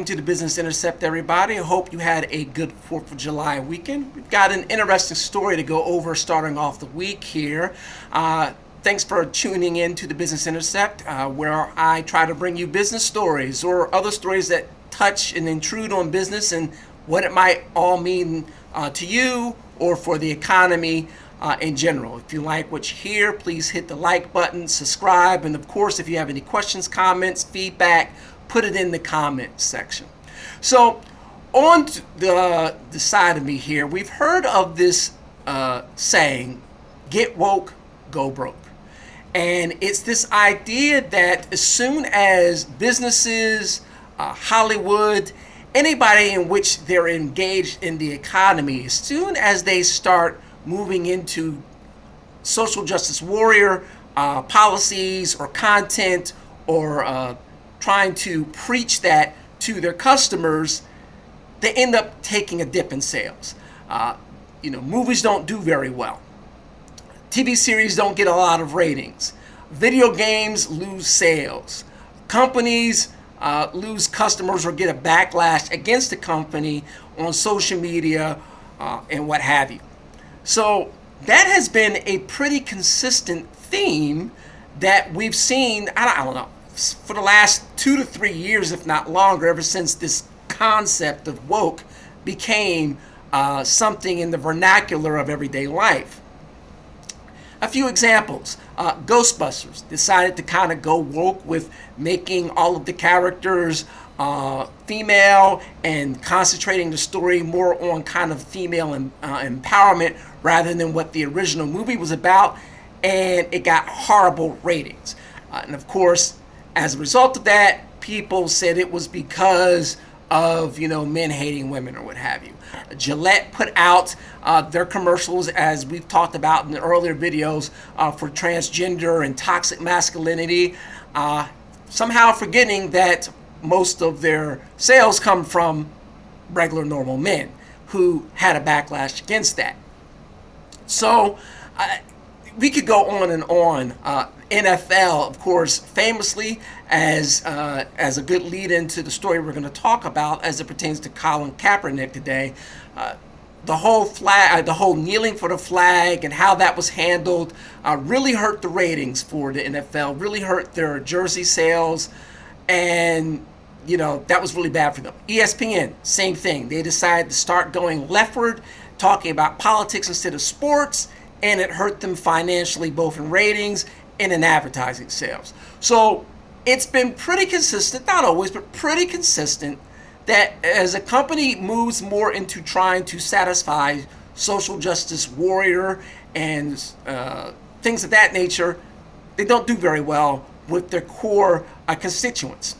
to the Business Intercept, everybody. I hope you had a good 4th of July weekend. We've got an interesting story to go over starting off the week here. Thanks for tuning in to the Business Intercept, where I try to bring you business stories or other stories that touch and intrude on business and what it might all mean to you or for the economy in general. If you like what you hear, please hit the like button, subscribe, and of course, if you have any questions, comments, feedback, put it in the comments section. So, on the side of me here, we've heard of this saying, get woke, go broke. And it's this idea that as soon as businesses, Hollywood, anybody in which they're engaged in the economy, as soon as they start moving into social justice warrior policies or content or trying to preach that to their customers, they end up taking a dip in sales. Movies don't do very well. TV series don't get a lot of ratings. Video games lose sales. Companies lose customers or get a backlash against the company on social media and what have you. So that has been a pretty consistent theme that we've seen, I don't know, for the last 2 to 3 years, if not longer, ever since this concept of woke became something in the vernacular of everyday life. A few examples. Ghostbusters decided to kind of go woke with making all of the characters female and concentrating the story more on kind of female empowerment rather than what the original movie was about, and it got horrible ratings. And of course, as a result of that, people said it was because of, men hating women or what have you. Gillette put out their commercials, as we've talked about in the earlier videos, for transgender and toxic masculinity, somehow forgetting that most of their sales come from regular normal men who had a backlash against that. So we could go on and on. NFL, of course, famously as a good lead into the story we're going to talk about as it pertains to Colin Kaepernick today. The whole kneeling for the flag and how that was handled really hurt the ratings for the NFL, really hurt their jersey sales, and that was really bad for them. ESPN, same thing. They decided to start going leftward, talking about politics instead of sports, and it hurt them financially, both in ratings and in advertising sales. So it's been pretty consistent, not always, but pretty consistent, that as a company moves more into trying to satisfy social justice warrior and things of that nature, they don't do very well with their core constituents.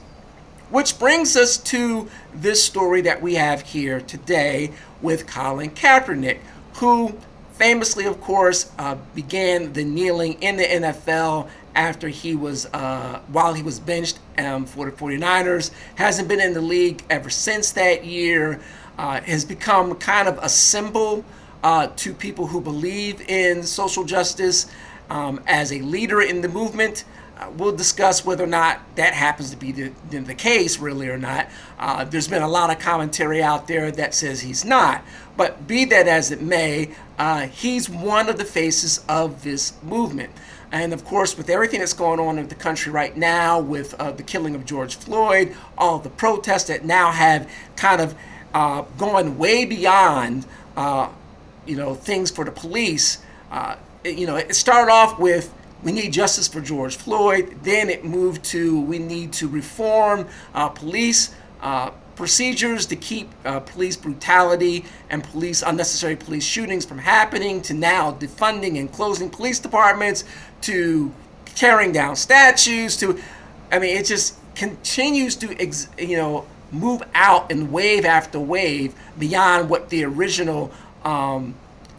Which brings us to this story that we have here today with Colin Kaepernick, who famously, of course, began the kneeling in the NFL after while he was benched for the 49ers, hasn't been in the league ever since that year, has become kind of a symbol to people who believe in social justice as a leader in the movement. We'll discuss whether or not that happens to be the case, really, or not. There's been a lot of commentary out there that says he's not. But be that as it may, he's one of the faces of this movement. And of course, with everything that's going on in the country right now, with the killing of George Floyd, all of the protests that now have kind of gone way beyond, things for the police. It started off with, we need justice for George Floyd. Then it moved to, we need to reform police procedures to keep police brutality and unnecessary police shootings from happening, to now defunding and closing police departments, to tearing down statues, it just continues to, move out in wave after wave beyond what the original kind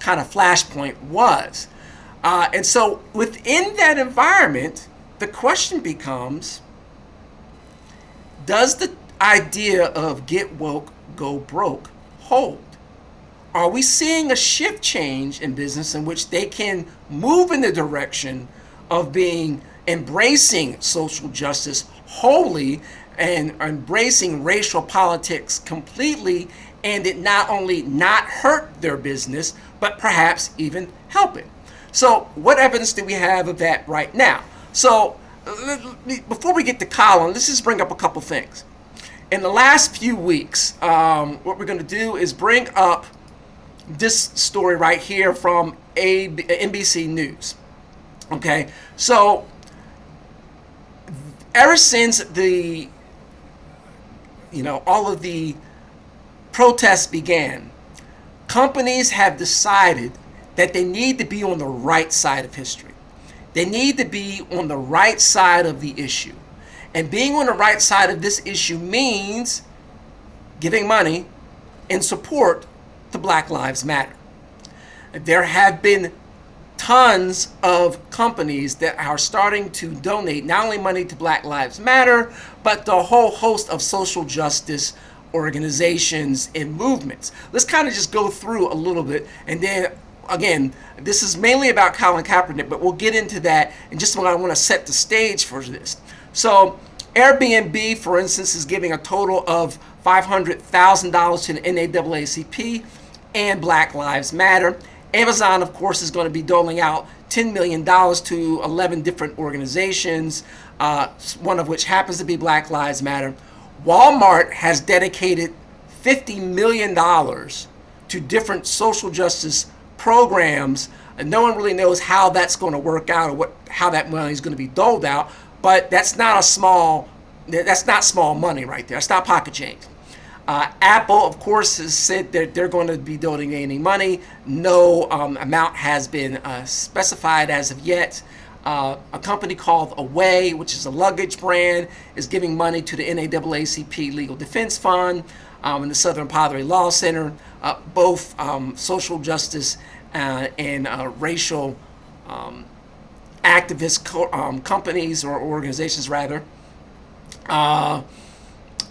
of flashpoint was. And so within that environment, the question becomes, does the idea of get woke, go broke hold? Are we seeing a shift change in business in which they can move in the direction of embracing social justice wholly and embracing racial politics completely, and it not only not hurt their business, but perhaps even help it. So what evidence do we have of that right now? So before we get to Colin, let's just bring up a couple things. In the last few weeks, what we're going to do is bring up this story right here from NBC News. Okay, so ever since all of the protests began, companies have decided that they need to be on the right side of history. They need to be on the right side of the issue. And being on the right side of this issue means giving money in support to Black Lives Matter. There have been tons of companies that are starting to donate not only money to Black Lives Matter, but to a whole host of social justice organizations and movements. Let's kind of just go through a little bit, and then again, this is mainly about Colin Kaepernick, but we'll get into that in just a moment. I want to set the stage for this. So Airbnb, for instance, is giving a total of $500,000 to the NAACP and Black Lives Matter. Amazon, of course, is going to be doling out $10 million to 11 different organizations, one of which happens to be Black Lives Matter. Walmart has dedicated $50 million to different social justice programs, and no one really knows how that's going to work out or how that money is going to be doled out. But that's not small money right there. That's not pocket change. Apple, of course, has said that they're going to be donating money. No amount has been specified as of yet. A company called Away, which is a luggage brand, is giving money to the NAACP Legal Defense Fund and the Southern Poverty Law Center, both social justice and racial activist companies or organizations, rather.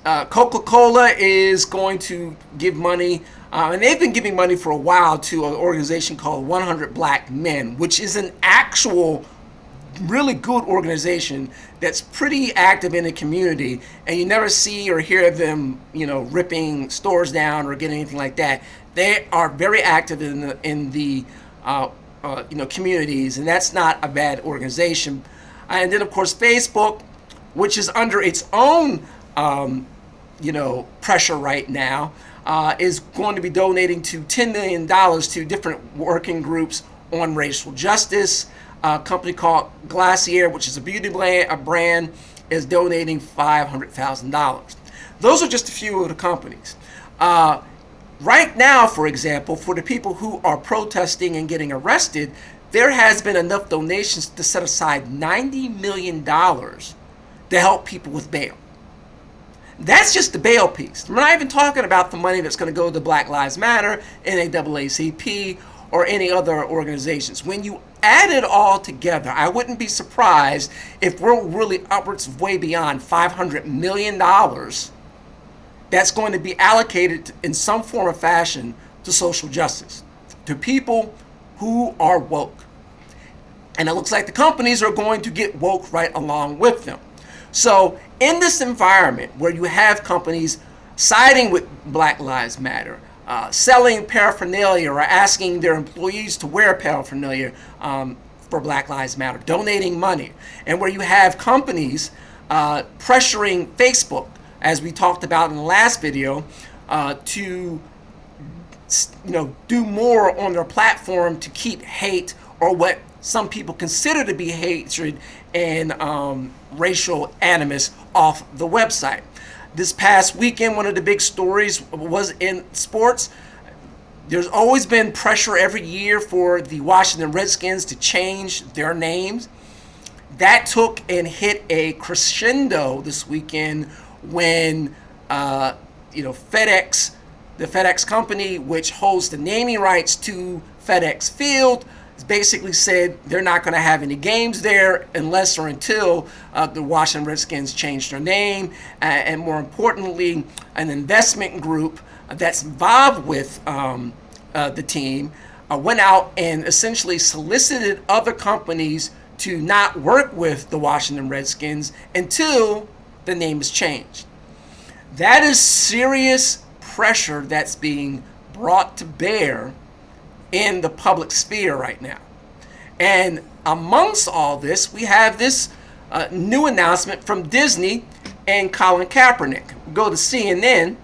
Coca-Cola is going to give money, and they've been giving money for a while, to an organization called 100 Black Men, which is an actual really good organization that's pretty active in the community, and you never see or hear them, ripping stores down or getting anything like that. They are very active in the communities, and that's not a bad organization. And then, of course, Facebook, which is under its own pressure right now, is going to be donating to $10 million to different working groups on racial justice. A company called Glacier, which is a beauty brand, is donating $500,000. Those are just a few of the companies. Right now, for example, for the people who are protesting and getting arrested, there has been enough donations to set aside $90 million to help people with bail. That's just the bail piece. We're not even talking about the money that's going to go to Black Lives Matter, NAACP, or any other organizations. When you add it all together, I wouldn't be surprised if we're really upwards of way beyond $500 million that's going to be allocated in some form or fashion to social justice, to people who are woke. And it looks like the companies are going to get woke right along with them. So in this environment where you have companies siding with Black Lives Matter, selling paraphernalia or asking their employees to wear paraphernalia for Black Lives Matter, donating money, and where you have companies pressuring Facebook, as we talked about in the last video, to do more on their platform to keep hate, or what some people consider to be hatred and racial animus, off the website. This past weekend, one of the big stories was in sports. There's always been pressure every year for the Washington Redskins to change their names. That took and hit a crescendo this weekend when FedEx, the FedEx company, which holds the naming rights to FedEx Field, basically said they're not going to have any games there unless or until the Washington Redskins change their name. And more importantly, an investment group that's involved with the team went out and essentially solicited other companies to not work with the Washington Redskins until the name is changed. That is serious pressure that's being brought to bear in the public sphere right now. And amongst all this, we have this new announcement from Disney and Colin Kaepernick. We go to CNN.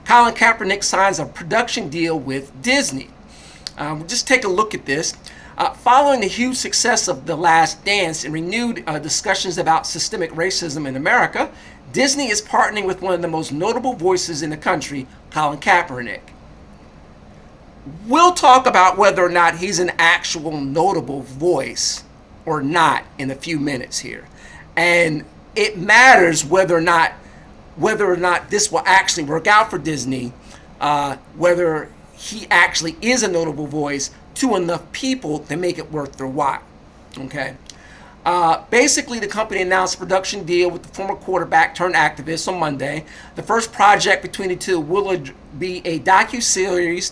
Colin Kaepernick signs a production deal with Disney. Just take a look at this. Following the huge success of The Last Dance and renewed discussions about systemic racism in America, Disney is partnering with one of the most notable voices in the country, Colin Kaepernick. We'll talk about whether or not he's an actual notable voice or not in a few minutes here. And it matters whether or not this will actually work out for Disney, whether he actually is a notable voice to enough people to make it worth their while. Okay. Basically, the company announced a production deal with the former quarterback turned activist on Monday. The first project between the two will be a docu-series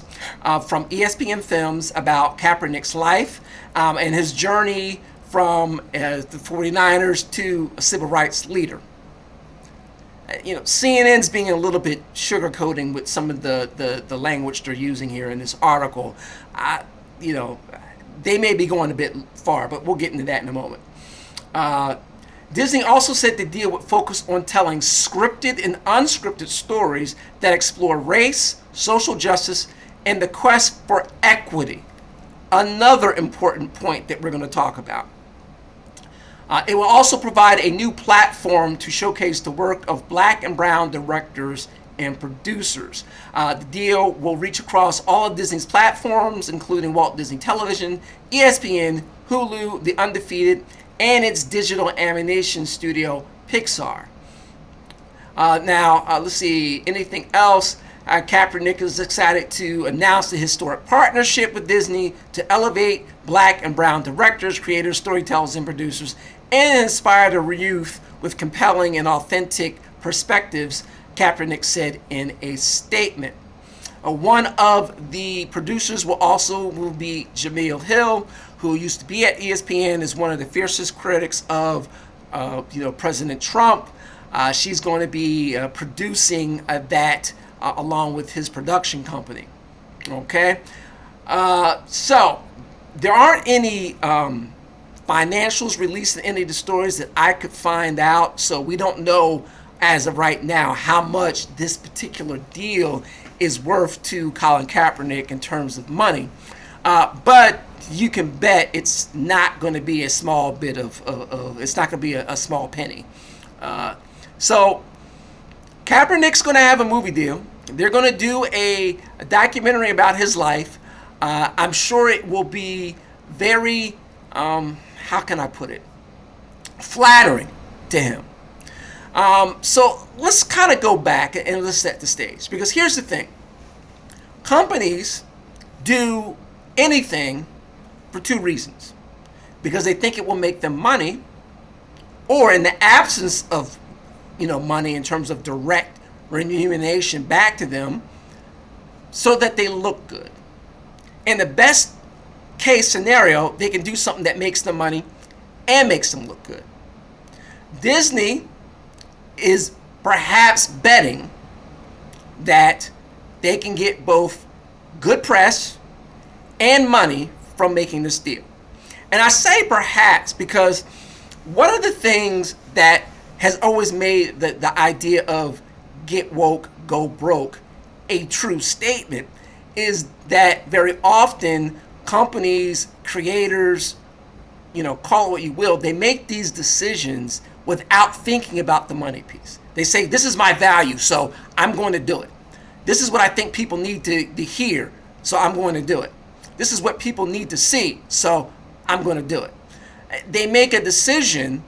from ESPN Films about Kaepernick's life and his journey from the 49ers to a civil rights leader. CNN's being a little bit sugarcoating with some of the language they're using here in this article. They may be going a bit far, but we'll get into that in a moment. Disney also said the deal would focus on telling scripted and unscripted stories that explore race, social justice, and the quest for equity. Another important point that we're going to talk about. It will also provide a new platform to showcase the work of Black and brown directors and producers. The deal will reach across all of Disney's platforms, including Walt Disney Television, ESPN, Hulu, The Undefeated, and its digital animation studio, Pixar. Let's see, anything else? Kaepernick is excited to announce the historic partnership with Disney to elevate Black and brown directors, creators, storytellers, and producers, and inspire the youth with compelling and authentic perspectives, Kaepernick said in a statement. One of the producers will be Jamil Hill, who used to be at ESPN, is one of the fiercest critics of President Trump. She's going to be producing that along with his production company. Okay, so there aren't any financials released in any of the stories that I could find out, so we don't know as of right now how much this particular deal is worth to Colin Kaepernick in terms of money. But you can bet it's not going to be a small bit it's not going to be a small penny. So Kaepernick's going to have a movie deal. They're going to do a documentary about his life. I'm sure it will be very, how can I put it, flattering to him. So let's kind of go back and let's set the stage. Because here's the thing. Companies do anything for two reasons. Because they think it will make them money, or in the absence of money in terms of direct remuneration back to them, so that they look good. In the best case scenario, they can do something that makes them money and makes them look good. Disney is perhaps betting that they can get both good press and money from making this deal. And I say perhaps because one of the things that has always made the idea of get woke, go broke a true statement is that very often companies, creators, call it what you will, they make these decisions without thinking about the money piece. They say, this is my value, so I'm going to do it. This is what I think people need to hear, so I'm going to do it. This is what people need to see, so I'm going to do it. They make a decision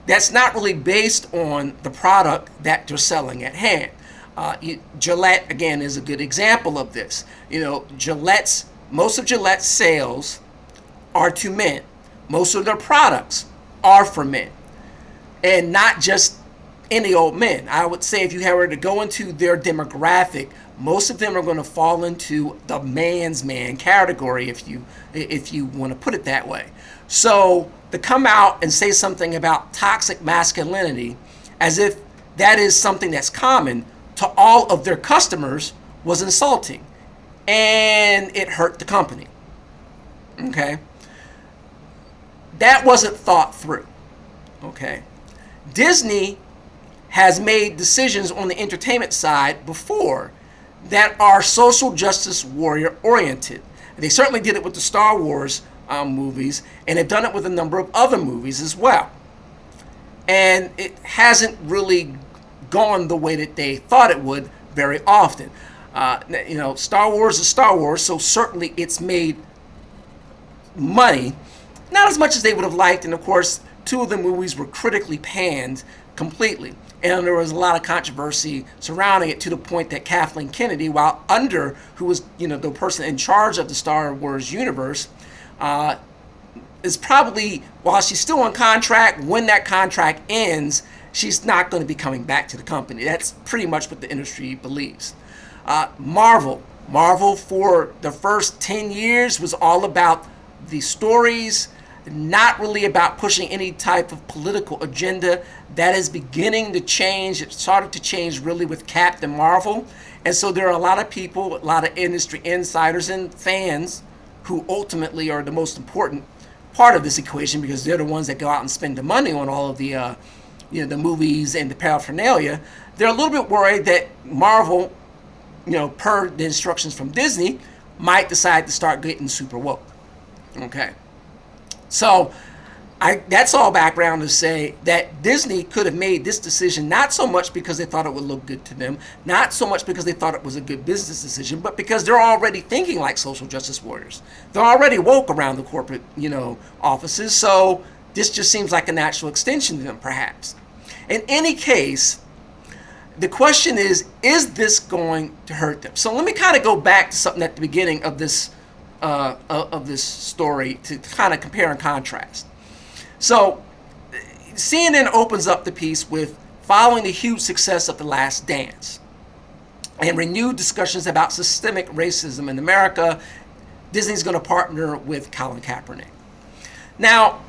that's not really based on the product that they're selling at hand. Gillette, again, is a good example of this. Most of Gillette's sales are to men. Most of their products are for men. And not just any old men. I would say if you were to go into their demographic, most of them are going to fall into the man's man category, if you want to put it that way. So to come out and say something about toxic masculinity as if that is something that's common to all of their customers, was insulting. And it hurt the company. Okay? That wasn't thought through. Okay? Disney has made decisions on the entertainment side before that are social justice warrior oriented. They certainly did it with the Star Wars movies, and they've done it with a number of other movies as well. And it hasn't really gone the way that they thought it would very often. Star Wars is Star Wars, so certainly it's made money, not as much as they would have liked, and of course, 2 of the movies were critically panned completely. And there was a lot of controversy surrounding it, to the point that Kathleen Kennedy, who was the person in charge of the Star Wars universe, is probably, while she's still on contract, when that contract ends, she's not going to be coming back to the company. That's pretty much what the industry believes. Marvel for the first 10 years was all about the stories, not really about pushing any type of political agenda. That is beginning to change. It started to change really with Captain Marvel. And so there are a lot of people, a lot of industry insiders and fans who ultimately are the most important part of this equation, because they're the ones that go out and spend the money on all of the the movies and the paraphernalia. They're a little bit worried that Marvel, per the instructions from Disney, might decide to start getting super woke. Okay. So that's all background to say that Disney could have made this decision not so much because they thought it would look good to them, not so much because they thought it was a good business decision, but because they're already thinking like social justice warriors. They're already woke around the corporate, offices. So this just seems like a natural extension to them, perhaps. In any case, the question is this going to hurt them? So let me kind of go back to something at the beginning of this story to kind of compare and contrast. So CNN opens up the piece with, following the huge success of The Last Dance and renewed discussions about systemic racism in America, Disney's going to partner with Colin Kaepernick. Now,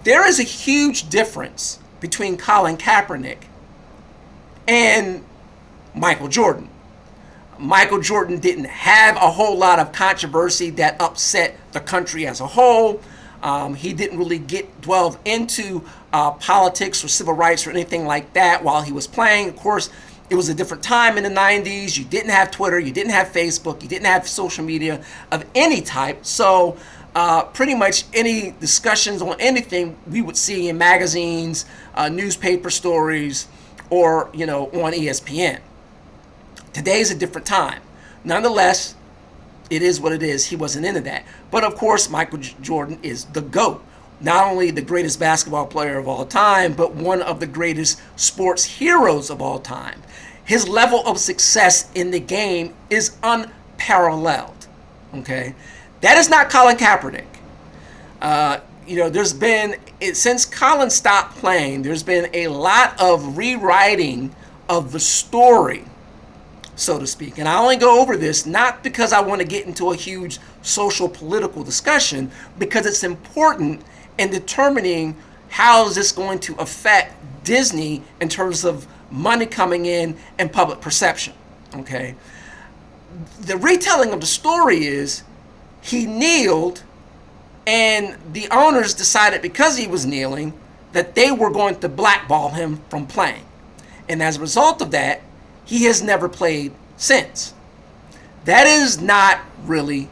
there is a huge difference between Colin Kaepernick and Michael Jordan. Michael Jordan didn't have a whole lot of controversy that upset the country as a whole. He didn't really delve into politics or civil rights or anything like that while he was playing. Of course, it was a different time in the 90s. You didn't have Twitter, you didn't have Facebook, you didn't have social media of any type. So pretty much any discussions on anything we would see in magazines, newspaper stories, or on ESPN. Today's a different time. Nonetheless, it is what it is. He wasn't into that. But of course, Michael Jordan is the GOAT. Not only the greatest basketball player of all time, but one of the greatest sports heroes of all time. His level of success in the game is unparalleled. Okay? That is not Colin Kaepernick. There's been, since Colin stopped playing, there's been a lot of rewriting of the story, so to speak. And I only go over this not because I want to get into a huge social political discussion, because it's important in determining how is this going to affect Disney in terms of money coming in and public perception. Okay? The retelling of the story is he kneeled, and the owners decided, because he was kneeling, that they were going to blackball him from playing. And as a result of that, he has never played since. That is not really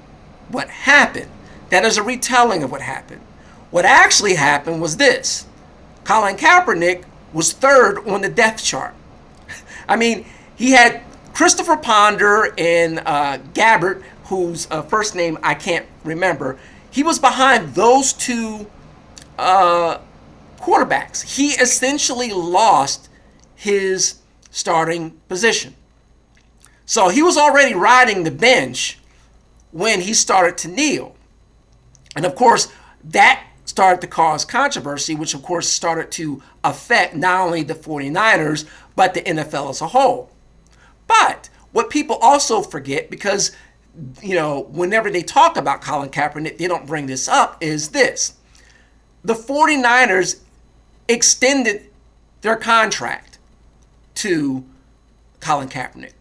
what happened. That is a retelling of what happened. What actually happened was this. Colin Kaepernick was third on the depth chart. I mean, he had Christopher Ponder and Gabbert, whose first name I can't remember. He was behind those two quarterbacks. He essentially lost his starting position. So he was already riding the bench when he started to kneel. And of course, that started to cause controversy, which of course started to affect not only the 49ers, but the NFL as a whole. But what people also forget, because whenever they talk about Colin Kaepernick, they don't bring this up, is this. The 49ers extended their contract to Colin Kaepernick.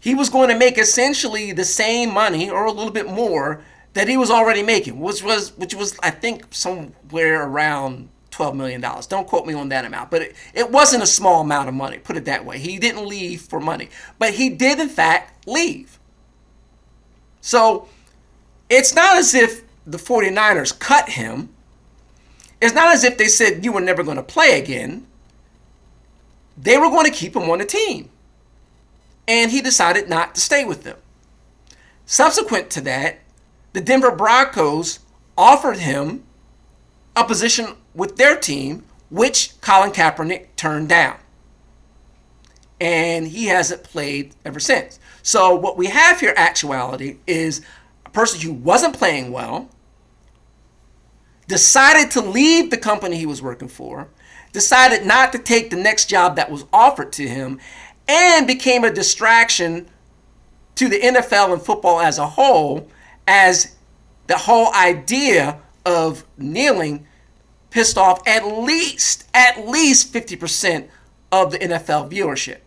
He was going to make essentially the same money or a little bit more that he was already making, which was I think somewhere around $12 million. Don't quote me on that amount, but it wasn't a small amount of money, put it that way. He didn't leave for money, but he did in fact leave. So it's not as if the 49ers cut him. It's not as if they said you were never going to play again. They were going to keep him on the team. And he decided not to stay with them. Subsequent to that, the Denver Broncos offered him a position with their team, which Colin Kaepernick turned down. And he hasn't played ever since. So what we have here, actuality, is a person who wasn't playing well, decided to leave the company he was working for, decided not to take the next job that was offered to him, and became a distraction to the NFL and football as a whole, as the whole idea of kneeling pissed off at least 50% of the NFL viewership.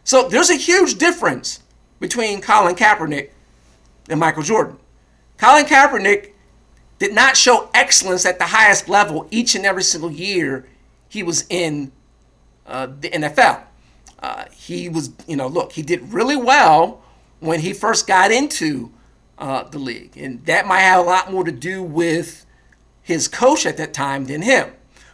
So there's a huge difference between Colin Kaepernick and Michael Jordan. Colin Kaepernick did not show excellence at the highest level each and every single year he was in the NFL. He was, he did really well when he first got into the league. And that might have a lot more to do with his coach at that time than him.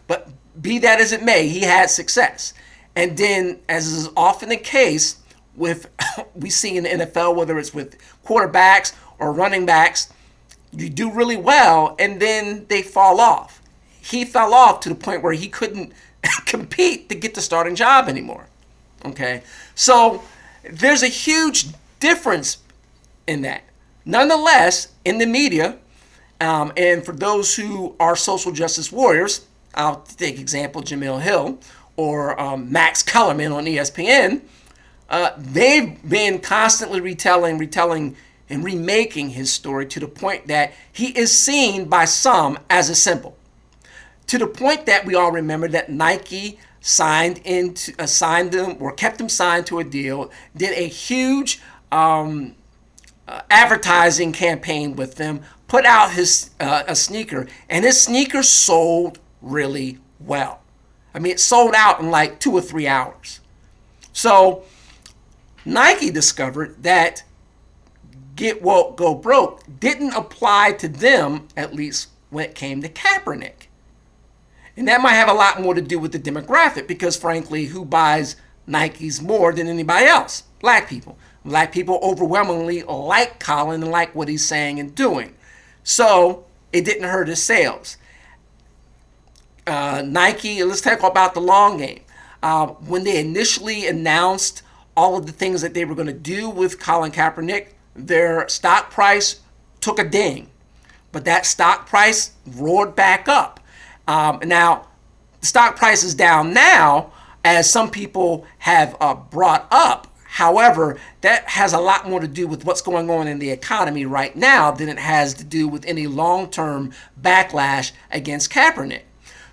But be that as it may, he had success. And then, as is often the case with we see in the NFL, whether it's with quarterbacks or running backs, you do really well and then they fall off. He fell off to the point where he couldn't compete to get the starting job anymore. Okay, so there's a huge difference in that. Nonetheless, in the media, and for those who are social justice warriors, I'll take example Jamil Hill or Max Kellerman on ESPN. They've been constantly retelling and remaking his story to the point that he is seen by some as a symbol. To the point that we all remember that Nike signed him or kept him signed to a deal, did a huge advertising campaign with them, put out a sneaker, and his sneaker sold really well. I mean, it sold out in like 2 or 3 hours. So Nike discovered that get woke, go broke didn't apply to them, at least when it came to Kaepernick. And that might have a lot more to do with the demographic because, frankly, who buys Nikes more than anybody else? Black people. Black people overwhelmingly like Colin and like what he's saying and doing. So it didn't hurt his sales. Nike, let's talk about the long game. When they initially announced all of the things that they were going to do with Colin Kaepernick, their stock price took a ding. But that stock price roared back up. Now, the stock price is down now, as some people have brought up. However, that has a lot more to do with what's going on in the economy right now than it has to do with any long-term backlash against Kaepernick.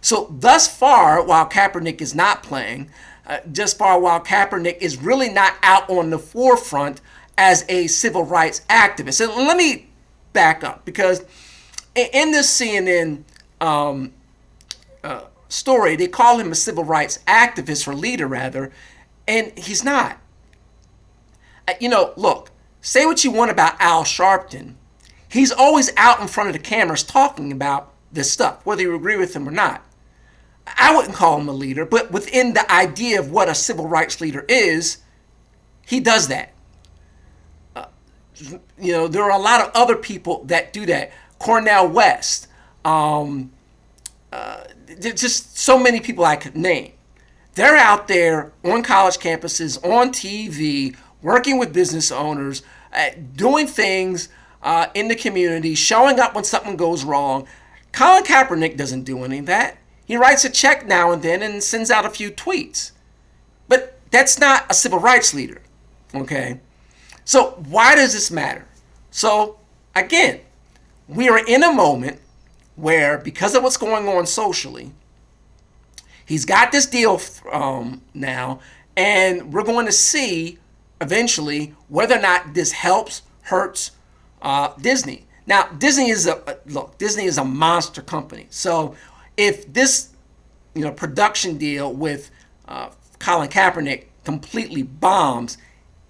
So thus far, while Kaepernick is not playing, while Kaepernick is really not out on the forefront as a civil rights activist. And let me back up, because in this CNN story, they call him a civil rights activist, or leader rather, and he's not. Look, say what you want about Al Sharpton. He's always out in front of the cameras talking about this stuff, whether you agree with him or not. I wouldn't call him a leader, but within the idea of what a civil rights leader is, he does that. There are a lot of other people that do that. Cornel West, just so many people I could name. They're out there on college campuses, on TV, working with business owners, doing things in the community, showing up when something goes wrong. Colin Kaepernick doesn't do any of that. He writes a check now and then and sends out a few tweets. But that's not a civil rights leader, okay? So why does this matter? So again, we are in a moment where, because of what's going on socially, He's got this deal now, and we're going to see eventually whether or not this helps, hurts Disney. Now, Disney is a monster company. So if this production deal with Colin Kaepernick completely bombs,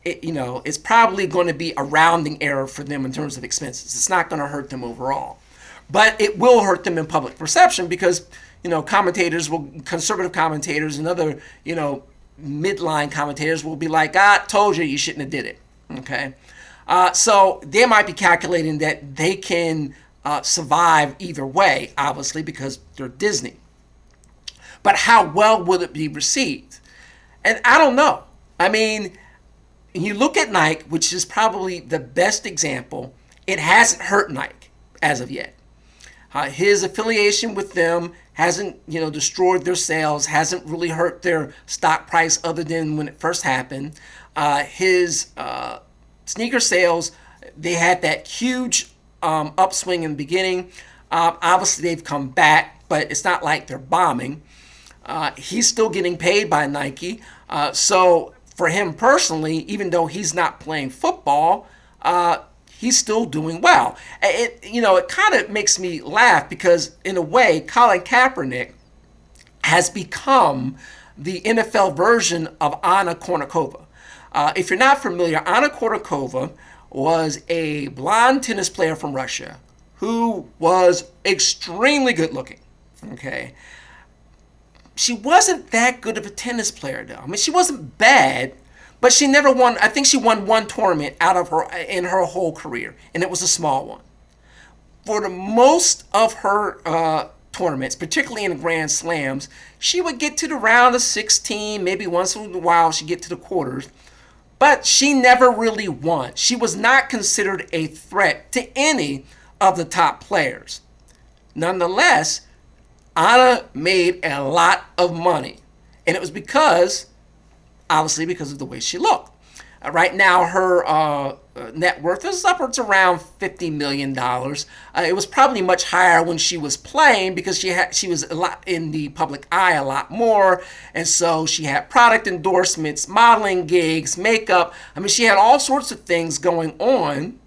it's probably going to be a rounding error for them in terms of expenses. It's not going to hurt them overall, but it will hurt them in public perception because conservative commentators and other midline commentators will be like, told you shouldn't have did it. Okay, so they might be calculating that they can survive either way, obviously because they're Disney. But how well will it be received? And I don't know. I mean, you look at Nike, which is probably the best example. It hasn't hurt Nike as of yet. His affiliation with them hasn't, destroyed their sales, hasn't really hurt their stock price other than when it first happened. His sneaker sales, they had that huge upswing in the beginning. Obviously, they've come back, but it's not like they're bombing. He's still getting paid by Nike. So for him personally, even though he's not playing football, he's still doing well. It kind of makes me laugh because in a way, Colin Kaepernick has become the NFL version of Anna Kournikova. If you're not familiar, Anna Kournikova was a blonde tennis player from Russia who was extremely good looking. Okay. She wasn't that good of a tennis player, though. I mean, she wasn't bad, but she never won. I think she won one tournament in her whole career, and it was a small one. For the most of her tournaments, particularly in the Grand Slams, she would get to the round of 16, maybe once in a while she'd get to the quarters, but she never really won. She was not considered a threat to any of the top players. Nonetheless, Anna made a lot of money, and it was obviously because of the way she looked. Right now, her net worth is upwards around $50 million. It was probably much higher when she was playing because she was a lot in the public eye a lot more, and so she had product endorsements, modeling gigs, makeup. I mean, she had all sorts of things going on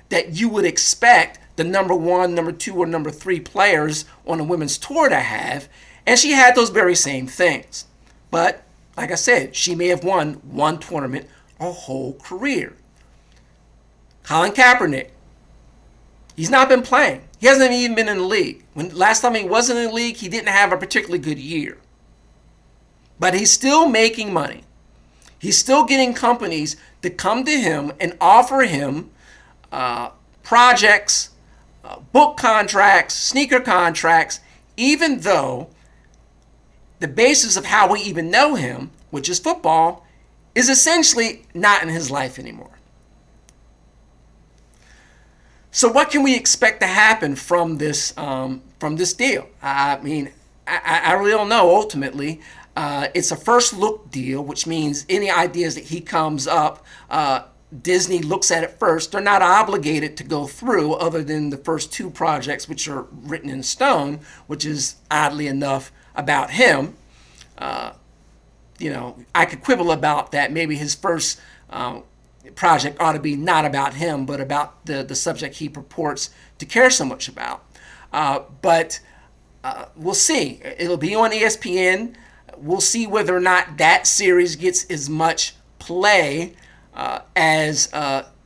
that you would expect the number one, number two, or number three players on a women's tour to have, and she had those very same things. But like I said, she may have won one tournament her whole career. Colin Kaepernick, he's not been playing. He hasn't even been in the league. Last time he wasn't in the league, he didn't have a particularly good year. But he's still making money. He's still getting companies to come to him and offer him projects, book contracts, sneaker contracts, even though the basis of how we even know him, which is football, is essentially not in his life anymore. So what can we expect to happen from this deal? I mean, I really don't know. Ultimately, it's a first look deal, which means any ideas that he comes up, Disney looks at it first. They're not obligated to go through other than the first two projects, which are written in stone, which is oddly enough about him. I could quibble about that. Maybe his first project ought to be not about him, but about the subject he purports to care so much about. But we'll see. It'll be on ESPN. We'll see whether or not that series gets as much play as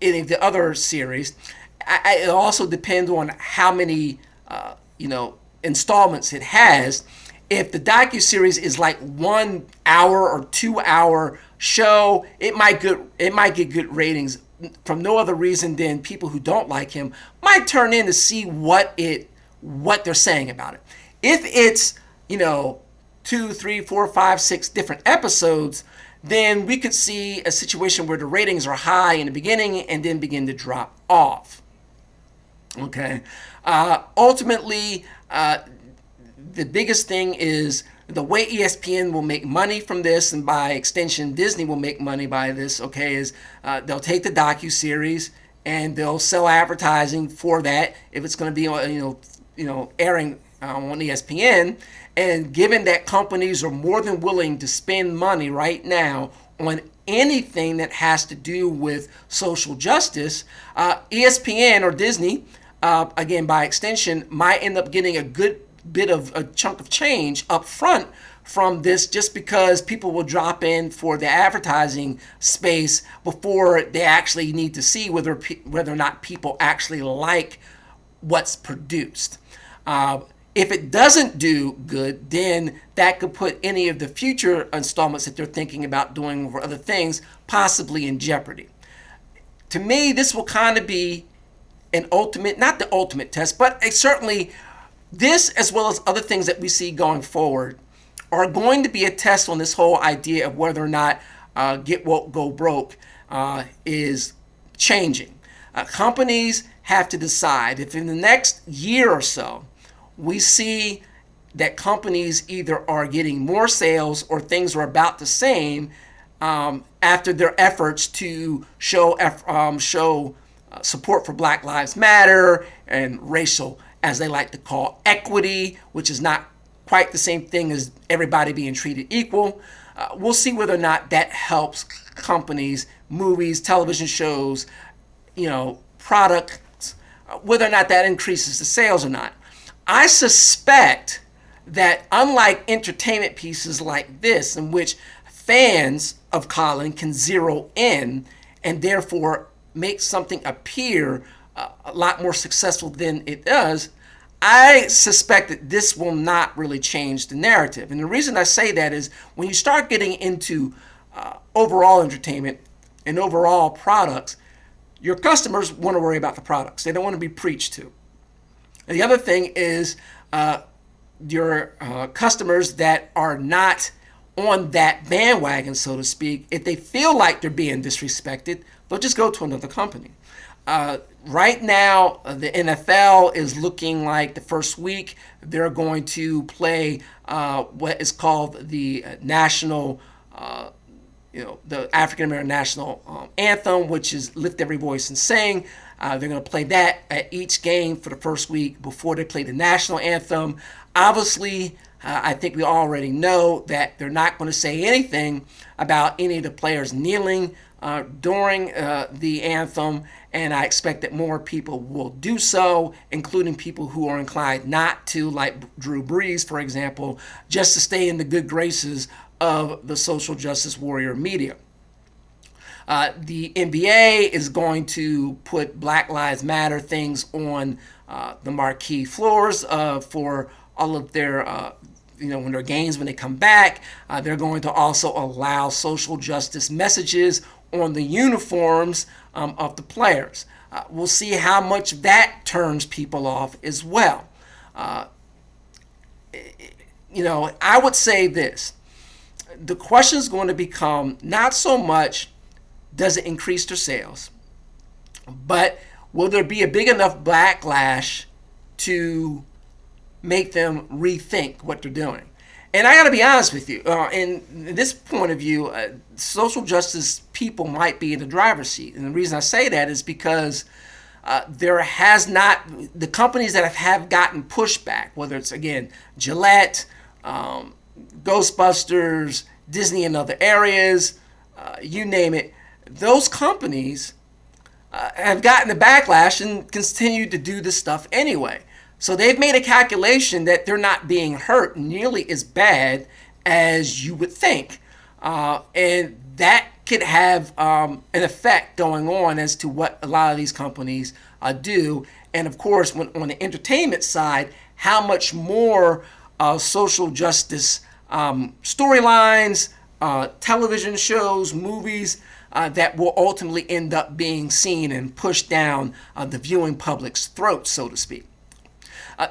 any of the other series. It also depends on how many installments it has. If the docuseries is like 1 hour or 2 hour show, it might get good ratings from no other reason than people who don't like him might turn in to see what they're saying about it. If it's 2, 3, 4, 5, 6 different episodes, then we could see a situation where the ratings are high in the beginning and then begin to drop off. Okay. Ultimately, the biggest thing is the way ESPN will make money from this, and by extension, Disney will make money by this. Okay, is they'll take the docuseries and they'll sell advertising for that if it's going to be airing on ESPN. And given that companies are more than willing to spend money right now on anything that has to do with social justice, ESPN or Disney, again by extension, might end up getting a good bit of a chunk of change up front from this, just because people will drop in for the advertising space before they actually need to see whether or not people actually like what's produced. If it doesn't do good, then that could put any of the future installments that they're thinking about doing for other things possibly in jeopardy. To me, this will kind of be an ultimate, not the ultimate test, but certainly this, as well as other things that we see going forward, are going to be a test on this whole idea of whether or not get woke, go broke is changing. Companies have to decide if in the next year or so we see that companies either are getting more sales or things are about the same after their efforts to show support for Black Lives Matter and racial, as they like to call, equity, which is not quite the same thing as everybody being treated equal. We'll see whether or not that helps companies, movies, television shows, products, whether or not that increases the sales or not. I suspect that unlike entertainment pieces like this, in which fans of Colin can zero in and therefore make something appear a lot more successful than it does, I suspect that this will not really change the narrative. And the reason I say that is when you start getting into overall entertainment and overall products, your customers want to worry about the products. They don't want to be preached to. And the other thing is your customers that are not on that bandwagon, so to speak, if they feel like they're being disrespected, they'll just go to another company. Right now, the NFL is looking like the first week they're going to play what is called the national, the African American national anthem, which is "Lift Every Voice and Sing." They're going to play that at each game for the first week before they play the national anthem. Obviously, I think we already know that they're not going to say anything about any of the players kneeling during the anthem, and I expect that more people will do so, including people who are inclined not to, like Drew Brees, for example, just to stay in the good graces of the social justice warrior media. The NBA is going to put Black Lives Matter things on the marquee floors for all of their when their games, when they come back. They're going to also allow social justice messages on the uniforms of the players. We'll see how much that turns people off as well. I would say this. The question is going to become not so much does it increase their sales, but will there be a big enough backlash to make them rethink what they're doing? And I got to be honest with you, in this point of view, social justice people might be in the driver's seat. And the reason I say that is because there has not, the companies that have gotten pushback, whether it's, again, Gillette, Ghostbusters, Disney in other areas, you name it, those companies have gotten the backlash and continue to do this stuff anyway. So they've made a calculation that they're not being hurt nearly as bad as you would think. And that could have an effect going on as to what a lot of these companies do. And of course, when on the entertainment side, how much more social justice storylines, television shows, movies that will ultimately end up being seen and pushed down the viewing public's throats, so to speak.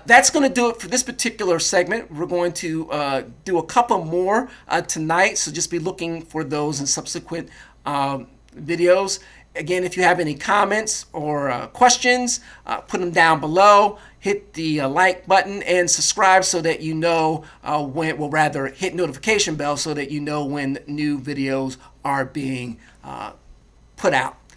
That's going to do it for this particular segment. We're going to do a couple more tonight, so just be looking for those in subsequent videos. Again, if you have any comments or questions, put them down below. Hit the like button and subscribe so that you know hit notification bell so that you know when new videos are being put out.